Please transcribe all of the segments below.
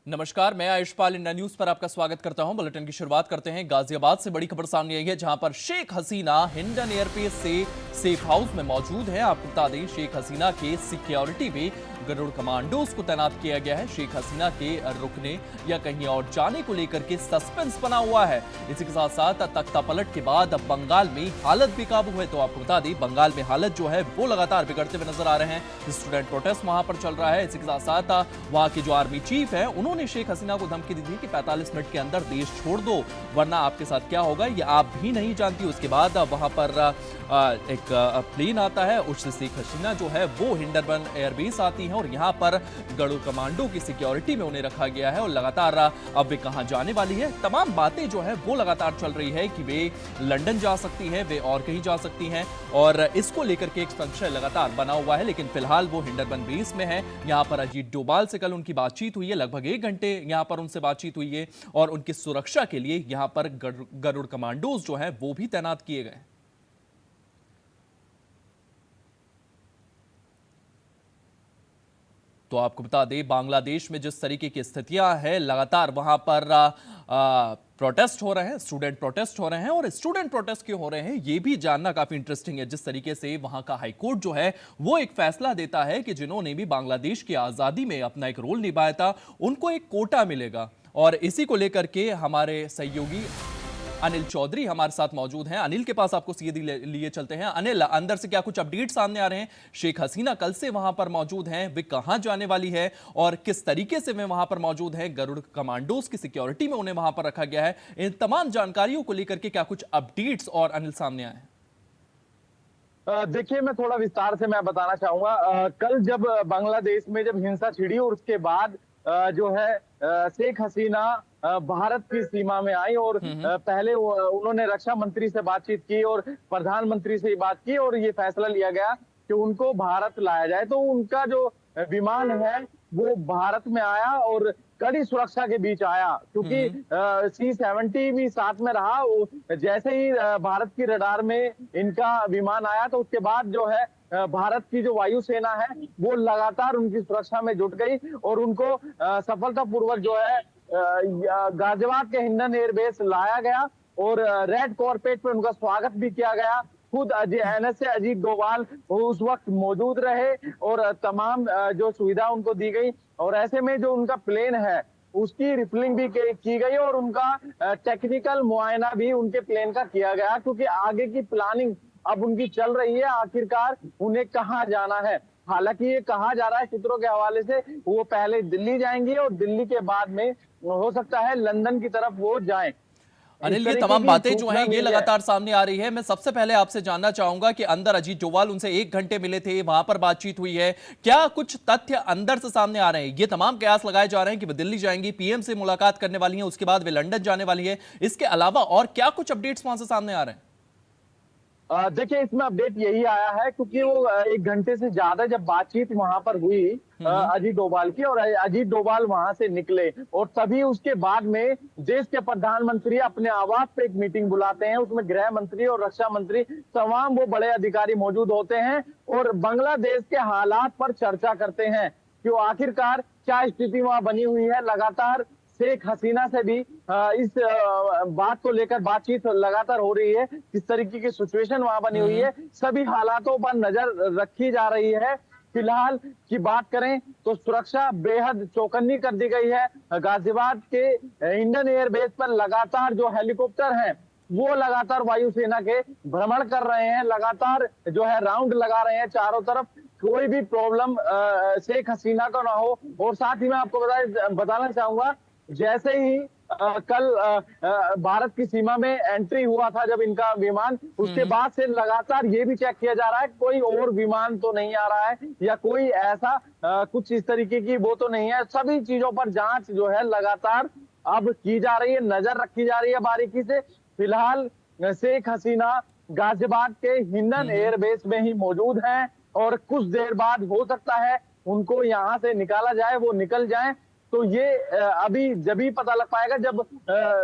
नमस्कार, मैं आयुष्पाल India news पर आपका स्वागत करता हूं। बुलेटिन की शुरुआत करते हैं। गाजियाबाद से बड़ी खबर सामने आई है, जहां पर शेख हसीना हिंडन एयरबेस से सेफ हाउस में मौजूद है। आपको बता दें, शेख हसीना के सिक्योरिटी में गरुड़ कमांडोज को तैनात किया गया है। शेख हसीना के रुकने या कहीं और जाने को लेकर के सस्पेंस बना हुआ है। इसी के साथ साथ तख्ता पलट के बाद अब बंगाल में हालत बेकाबू है। तो आपको बता दें, बंगाल में हालत जो है वो लगातार बिगड़ते हुए नजर आ रहे हैं। स्टूडेंट प्रोटेस्ट वहां पर चल रहा है। इसी के साथ साथ वहां के जो आर्मी चीफ है, उन्होंने शेख हसीना को धमकी दी थी कि 45 मिनट के अंदर देश छोड़ दो, वरना आपके साथ क्या होगा ये आप भी नहीं जानती। उसके बाद वहां पर एक प्लेन आता है, उससे शेख हसीना जो है वो हिंडनबर्ग एयरबेस आती है और यहाँ पर गरुड़ कमांडो की सिक्योरिटी में उन्हें रखा गया है। और लगातार अब वे कहां जाने वाली है, तमाम बातें जो है वो लगातार चल रही है कि वे लंदन जा सकती है, वे और कहीं जा सकती हैं, और इसको लेकर के एक संशय लगातार बना हुआ है। लेकिन फिलहाल वो हिंडनबर्ग बेस में है। यहाँ पर अजीत डोभाल से कल उनकी बातचीत हुई है, लगभग 1 घंटे यहाँ पर उनसे बातचीत हुई है, और उनकी सुरक्षा के लिए यहाँ पर गरुड़ कमांडोज जो है वो भी तैनात किए गए। तो आपको बता दें, बांग्लादेश में जिस तरीके की स्थितियां हैं, लगातार वहां पर प्रोटेस्ट हो रहे हैं, स्टूडेंट प्रोटेस्ट हो रहे हैं। और स्टूडेंट प्रोटेस्ट क्यों हो रहे हैं ये भी जानना काफी इंटरेस्टिंग है। जिस तरीके से वहां का हाईकोर्ट जो है वो एक फैसला देता है कि जिन्होंने भी बांग्लादेश की आजादी में अपना एक रोल निभाया था, उनको एक कोटा मिलेगा। और इसी को लेकर के हमारे सहयोगी अनिल चौधरी हमारे साथ मौजूद हैं। अनिल के पास आपको सीधे लिए चलते हैं। अनिल, अंदर से क्या कुछ अपडेट सामने आ रहे हैं? शेख हसीना कल से वहां पर मौजूद हैं, वे कहां जाने वाली है और किस तरीके से वे वहां पर मौजूद हैं? गरुड़ कमांडोज की सिक्योरिटी में उन्हें वहां पर रखा गया है। इन तमाम जानकारियों को लेकर के क्या कुछ अपडेट्स और अनिल सामने आए? देखिए, मैं थोड़ा विस्तार से मैं बताना चाहूंगा। कल जब बांग्लादेश में जब हिंसा छिड़ी और उसके बाद जो है शेख हसीना भारत की सीमा में आई और पहले उन्होंने रक्षा मंत्री से बातचीत की और प्रधानमंत्री से बात की और ये फैसला लिया गया कि उनको भारत लाया जाए। तो उनका जो विमान है वो भारत में आया और कड़ी सुरक्षा के बीच आया, क्योंकि C-70 भी साथ में रहा। जैसे ही भारत की रडार में इनका विमान आया, तो उसके बाद जो है भारत की जो वायुसेना है वो लगातार उनकी सुरक्षा में जुट गई और उनको सफलतापूर्वक जो है गाजियाबाद के हिंडन एयरबेस लाया गया और रेड कॉर्पेट पे उनका स्वागत भी किया गया। खुद NSA अजीत डोभाल उस वक्त मौजूद रहे और तमाम जो सुविधा उनको दी गई। और ऐसे में जो उनका प्लेन है उसकी रिफिलिंग भी की गई और उनका टेक्निकल मुआयना भी उनके प्लेन का किया गया, क्योंकि आगे की प्लानिंग अब उनकी चल रही है, आखिरकार उन्हें कहाँ जाना है। हालांकि ये कहा जा रहा है सूत्रों के हवाले से, वो पहले दिल्ली जाएंगी और दिल्ली के बाद में हो सकता है लंदन की तरफ वो जाएं। इस अनिल, ये तरीके तमाम की बातें जो सूचना हैं ये मिली है। लगातार सामने आ रही है। मैं सबसे पहले आपसे जानना चाहूंगा कि अंदर अजीत डोभाल, उनसे 1 घंटे मिले थे, वहां पर बातचीत हुई है, क्या कुछ तथ्य अंदर से सामने आ रहे हैं? ये तमाम कयास लगाए जा रहे हैं कि वे दिल्ली जाएंगी, PM से मुलाकात करने वाली हैं, उसके बाद वे लंदन जाने वाली है। इसके अलावा और क्या कुछ अपडेट्स वहां से सामने आ रहे हैं? देखिए, इसमें अपडेट यही आया है, क्योंकि वो 1 घंटे से ज्यादा जब बातचीत वहां पर हुई अजीत डोभाल की, और अजीत डोभाल वहां से निकले और तभी उसके बाद में देश के प्रधानमंत्री अपने आवास पे एक मीटिंग बुलाते हैं। उसमें गृह मंत्री और रक्षा मंत्री तमाम वो बड़े अधिकारी मौजूद होते हैं और बांग्लादेश के हालात पर चर्चा करते हैं कि वो आखिरकार क्या स्थिति वहां बनी हुई है। लगातार शेख हसीना से भी इस बात को लेकर बातचीत लगातार हो रही है, किस तरीके की सिचुएशन वहां बनी हुई है, सभी हालातों पर नजर रखी जा रही है। फिलहाल की बात करें तो सुरक्षा बेहद चौकन्नी कर दी गई है। गाजियाबाद के इंडियन एयरबेस पर लगातार जो हेलीकॉप्टर हैं वो लगातार वायुसेना के भ्रमण कर रहे हैं, लगातार जो है राउंड लगा रहे हैं चारों तरफ, कोई भी प्रॉब्लम शेख हसीना को ना हो। और साथ ही मैं आपको बताना चाहूंगा, जैसे ही कल भारत की सीमा में एंट्री हुआ था जब इनका विमान, उसके बाद से लगातार ये भी चेक किया जा रहा है कोई और विमान तो नहीं आ रहा है या कोई ऐसा कुछ इस तरीके की वो तो नहीं है। सभी चीजों पर जांच जो है लगातार अब की जा रही है, नजर रखी जा रही है बारीकी से। फिलहाल शेख हसीना गाजियाबाद के हिंडन एयरबेस में ही मौजूद हैं और कुछ देर बाद हो सकता है उनको यहाँ से निकाला जाए, वो निकल जाएं। तो ये अभी जब ही पता लग पाएगा जब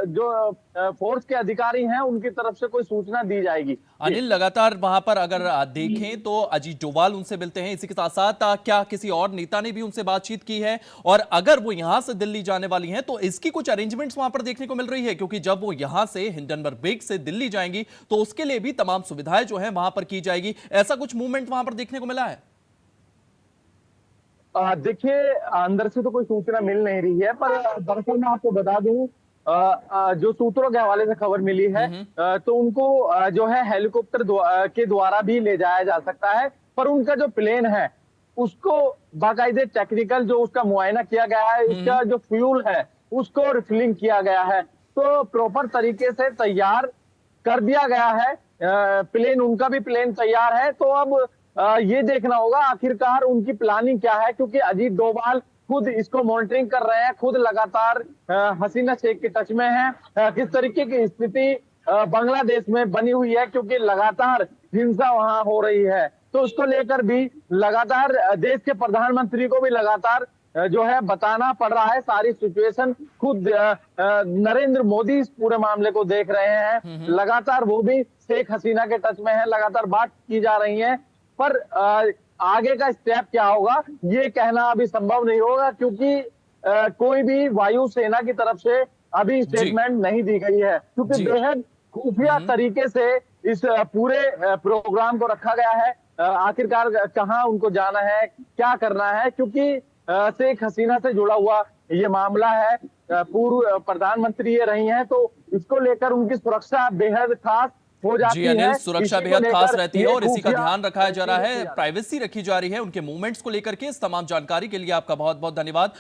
जो फोर्स के अधिकारी हैं उनकी तरफ से कोई सूचना दी जाएगी। जी। अनिल, लगातार वहां पर अगर देखें तो अजीत डोभाल उनसे मिलते हैं, इसी के साथ साथ क्या किसी और नेता ने भी उनसे बातचीत की है? और अगर वो यहां से दिल्ली जाने वाली हैं तो इसकी कुछ अरेंजमेंट्स वहां पर देखने को मिल रही है? क्योंकि जब वो यहां से हिंडनबर्ग से दिल्ली जाएंगी तो उसके लिए भी तमाम सुविधाएं जो है वहां पर की जाएगी, ऐसा कुछ मूवमेंट वहां पर देखने को मिला है? देखिए, अंदर से तो कोई सूचना मिल नहीं रही है, पर दरअसल मैं आपको बता दूं, जो सूत्रों के हवाले से खबर मिली है, तो उनको जो है हेलीकॉप्टर के द्वारा भी ले जाया जा सकता है, पर उनका जो प्लेन है उसको बाकायदे टेक्निकल जो उसका मुआयना किया गया है, उसका जो फ्यूल है उसको रिफिलिंग किया गया है, तो प्रॉपर तरीके से तैयार कर दिया गया है। प्लेन, उनका भी प्लेन तैयार है। तो अब ये देखना होगा आखिरकार उनकी प्लानिंग क्या है, क्योंकि अजीत डोभाल खुद इसको मॉनिटरिंग कर रहे हैं, खुद लगातार हसीना शेख के टच में है। किस तरीके की स्थिति बांग्लादेश में बनी हुई है, क्योंकि लगातार हिंसा वहां हो रही है, तो उसको लेकर भी लगातार देश के प्रधानमंत्री को भी लगातार जो है बताना पड़ रहा है सारी सिचुएशन। खुद नरेंद्र मोदी इस पूरे मामले को देख रहे हैं, लगातार वो भी शेख हसीना के टच में है, लगातार बात की जा रही है, पर आगे का स्टेप क्या होगा ये कहना अभी संभव नहीं होगा, क्योंकि कोई भी वायुसेना की तरफ से अभी स्टेटमेंट नहीं दी गई है, क्योंकि बेहद खुफिया तरीके से इस पूरे प्रोग्राम को रखा गया है। आखिरकार कहाँ उनको जाना है, क्या करना है, क्योंकि शेख हसीना से जुड़ा हुआ ये मामला है, पूर्व प्रधानमंत्री ये रही हैं, तो इसको लेकर उनकी सुरक्षा बेहद खास हो जाती जी अनिल, है। सुरक्षा बेहद खास रहती है और इसी का ध्यान रखा जा रहा है, प्राइवेसी रखी जा रही है उनके मूवमेंट्स को लेकर के। इस तमाम जानकारी के लिए आपका बहुत बहुत धन्यवाद।